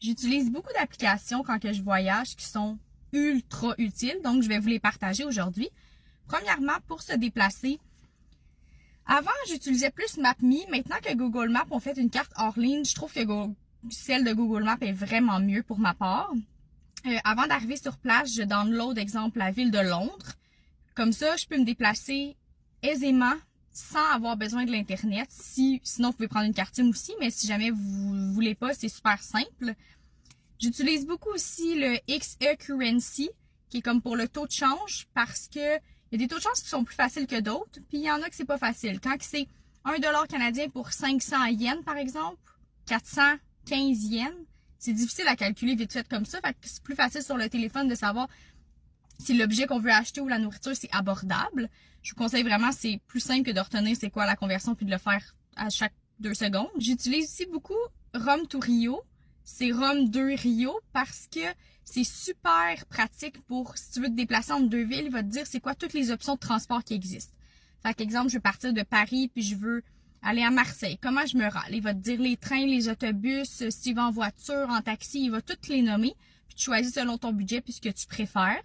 J'utilise beaucoup d'applications quand que je voyage qui sont ultra utiles, donc je vais vous les partager aujourd'hui. Premièrement, pour se déplacer, avant j'utilisais plus Maps.me, maintenant que Google Maps ont fait une carte hors ligne, je trouve que celle de Google Maps est vraiment mieux pour ma part. Avant d'arriver sur place, je download, exemple, la ville de Londres. Comme ça, je peux me déplacer aisément sans avoir besoin de l'Internet. Sinon, vous pouvez prendre une carte SIM aussi, mais si jamais vous ne voulez pas, c'est super simple. J'utilise beaucoup aussi le XE Currency, qui est comme pour le taux de change, parce que il y a des taux de change qui sont plus faciles que d'autres, puis il y en a que c'est pas facile. Quand c'est 1$ canadien pour 500 yens, par exemple, 415 yens, c'est difficile à calculer vite fait comme ça, fait que c'est plus facile sur le téléphone de savoir si l'objet qu'on veut acheter ou la nourriture, c'est abordable. Je vous conseille vraiment, c'est plus simple que de retenir c'est quoi la conversion puis de le faire à chaque 2 secondes. J'utilise aussi beaucoup Rome to Rio. C'est Rome 2 Rio parce que c'est super pratique pour, si tu veux te déplacer entre deux villes, il va te dire c'est quoi toutes les options de transport qui existent. Fait qu'exemple, je veux partir de Paris puis je veux aller à Marseille. Comment je me rends? Il va te dire les trains, les autobus, si tu vas en voiture, en taxi, il va toutes les nommer. Puis tu choisis selon ton budget puis ce que tu préfères.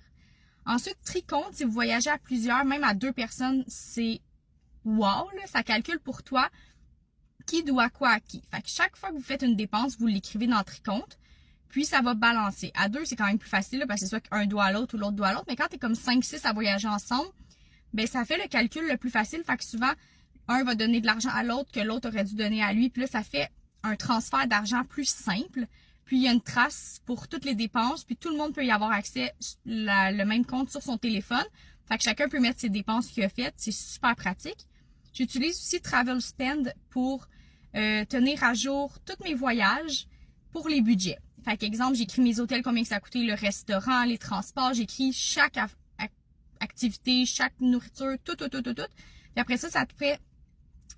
Ensuite, Tricompte, si vous voyagez à plusieurs, même à 2 personnes, c'est wow, là, ça calcule pour toi qui doit quoi à qui. Fait que chaque fois que vous faites une dépense, vous l'écrivez dans Tricompte, puis ça va balancer. À 2, c'est quand même plus facile, là, parce que c'est soit qu'un doit à l'autre ou l'autre doit à l'autre, mais quand t'es comme 5-6 à voyager ensemble, ben ça fait le calcul le plus facile. Fait que souvent, un va donner de l'argent à l'autre que l'autre aurait dû donner à lui, puis là, ça fait un transfert d'argent plus simple. Puis il y a une trace pour toutes les dépenses, puis tout le monde peut y avoir accès le même compte sur son téléphone. Fait que chacun peut mettre ses dépenses qu'il a faites, c'est super pratique. J'utilise aussi Travel Spend pour tenir à jour tous mes voyages pour les budgets. Fait qu'exemple, j'écris mes hôtels, combien que ça a coûté, le restaurant, les transports, j'écris chaque activité, chaque nourriture, tout. Puis après ça, ça te fait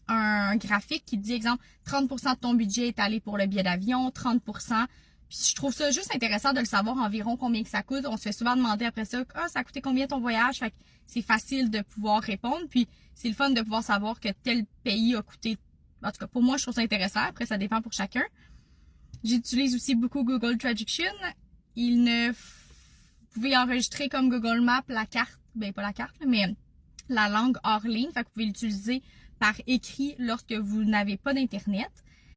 un graphique qui dit, exemple, 30% de ton budget est allé pour le billet d'avion, 30%. Puis je trouve ça juste intéressant de le savoir environ combien que ça coûte. On se fait souvent demander après ça, ça a coûté combien ton voyage? Fait que c'est facile de pouvoir répondre. Puis c'est le fun de pouvoir savoir que tel pays a coûté. En tout cas, pour moi, je trouve ça intéressant. Après, ça dépend pour chacun. J'utilise aussi beaucoup Google Traduction. Vous pouvez enregistrer comme Google Maps la carte, ben pas la carte, mais la langue hors ligne. Fait que vous pouvez l'utiliser par écrit lorsque vous n'avez pas d'Internet.